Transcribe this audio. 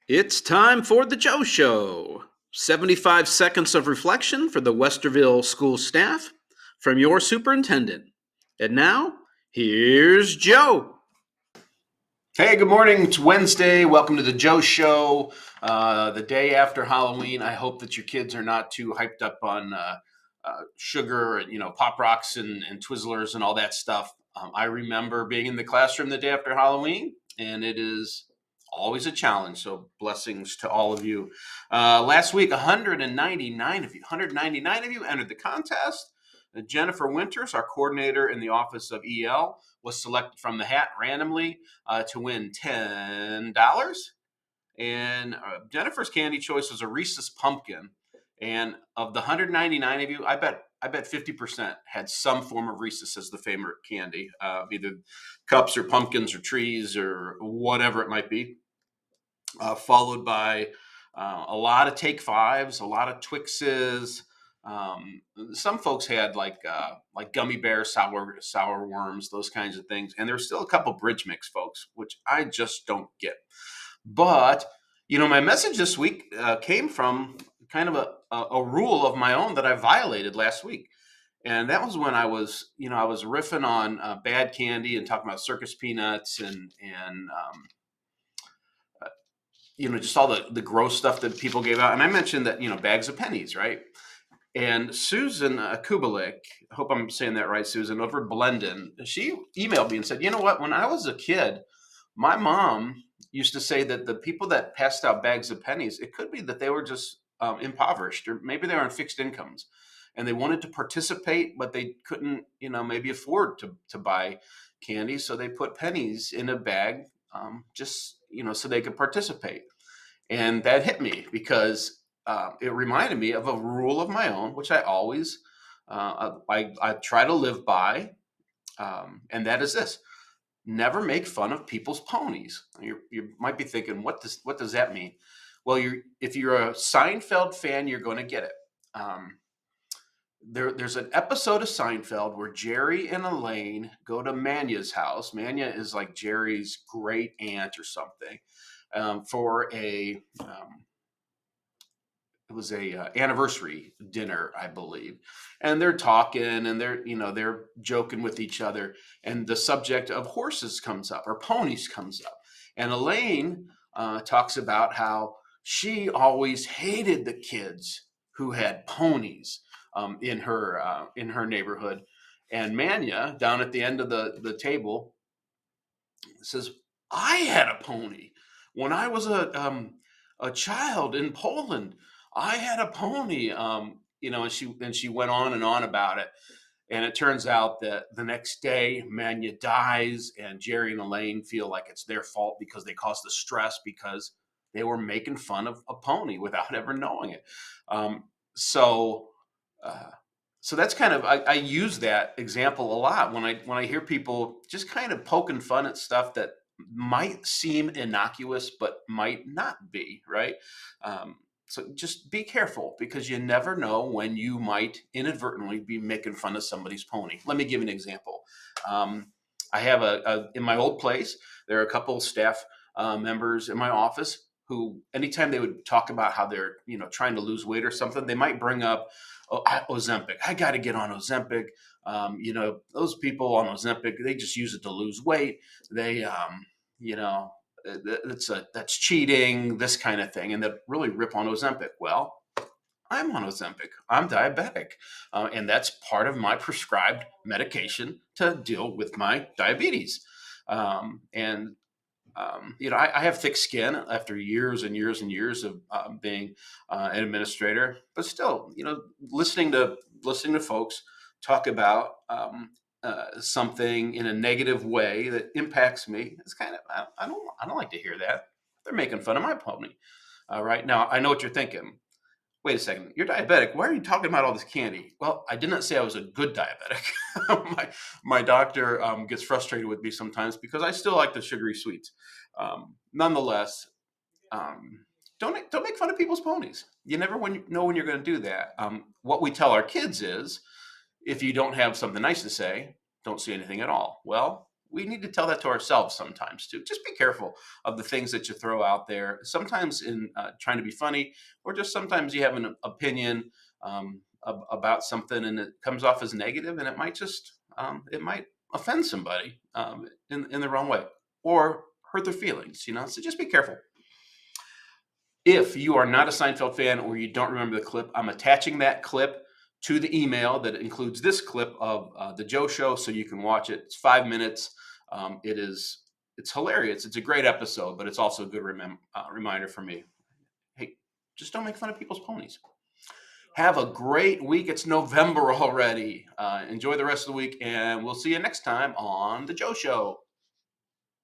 It's time for the Joe Show. 75 seconds of reflection for the Westerville school staff from your superintendent. And now, here's Joe. Hey, good morning. It's Wednesday. Welcome to the Joe Show. The day after Halloween. I hope that your kids are not too hyped up on sugar and Pop Rocks and Twizzlers and all that stuff. I remember being in the classroom the day after Halloween, and it is always a challenge. So blessings to all of you. Last week, 199 of you entered the contest. Jennifer Winters, our coordinator in the Office of EL, was selected from the hat randomly to win $10. And Jennifer's candy choice was a Reese's pumpkin. And of the 199 of you, I bet 50% had some form of Reese's as the favorite candy, either cups or pumpkins or trees or whatever it might be. Followed by a lot of Take Fives, a lot of Twixes. Some folks had like gummy bears, sour worms, those kinds of things, and there's still a couple Bridge Mix folks, which I just don't get. But my message this week came from kind of a rule of my own that I violated last week. And that was when I was riffing on bad candy and talking about circus peanuts and just all the gross stuff that people gave out. And I mentioned that, bags of pennies, right? And Susan Kubalik, I hope I'm saying that right, Susan, over at Blendon, she emailed me and said, you know what, when I was a kid, my mom used to say that the people that passed out bags of pennies, it could be that they were just impoverished, or maybe they were on fixed incomes and they wanted to participate, but they couldn't, maybe afford to buy candy. So they put pennies in a bag just, so they could participate. And that hit me because it reminded me of a rule of my own, which I always I try to live by, and that is this: never make fun of people's ponies. You might be thinking, what does that mean? Well, if you're a Seinfeld fan, you're going to get it. There's an episode of Seinfeld where Jerry and Elaine go to Manya's house. Manya is like Jerry's great aunt or something, for it was a anniversary dinner, I believe, and they're talking and they're joking with each other, and the subject of horses comes up or ponies comes up, and Elaine talks about how she always hated the kids who had ponies in her neighborhood, and Manya down at the end of the table says, "I had a pony when I was a child in Poland. I had a pony." And she went on and on about it. And it turns out that the next day, Manya dies, and Jerry and Elaine feel like it's their fault because they caused the stress because they were making fun of a pony without ever knowing it. Um, so. Uh, so that's kind of I use that example a lot when I hear people just kind of poking fun at stuff that might seem innocuous but might not be, right. So just be careful because you never know when you might inadvertently be making fun of somebody's pony. Let me give you an example. I have in my old place, there are a couple of staff members in my office who anytime they would talk about how they're trying to lose weight or something, they might bring up, oh, Ozempic. I got to get on Ozempic. Those people on Ozempic, they just use it to lose weight. They, you know, that's cheating, this kind of thing, and that really rip on Ozempic. Well, I'm on Ozempic. I'm diabetic, and that's part of my prescribed medication to deal with my diabetes. And I have thick skin after years and years and years of being an administrator, but still, listening to folks talk about something in a negative way that impacts me. It's kind of I don't like to hear that. They're making fun of my pony. Right now, I know what you're thinking. Wait a second, you're diabetic. Why are you talking about all this candy? Well, I did not say I was a good diabetic. my doctor gets frustrated with me sometimes because I still like the sugary sweets. Nonetheless, don't make fun of people's ponies. You never know when you're going to do that. What we tell our kids is, if you don't have something nice to say, don't say anything at all. Well, we need to tell that to ourselves sometimes too. Just be careful of the things that you throw out there. Sometimes in trying to be funny, or just sometimes you have an opinion about something and it comes off as negative, and it might offend somebody in the wrong way or hurt their feelings. So just be careful. If you are not a Seinfeld fan or you don't remember the clip, I'm attaching that clip to the email that includes this clip of the Joe Show, so you can watch it. It's 5 minutes. It's hilarious. It's a great episode, but it's also a good reminder for me. Hey, just don't make fun of people's ponies. Have a great week. It's November already. Enjoy the rest of the week, and we'll see you next time on the Joe Show.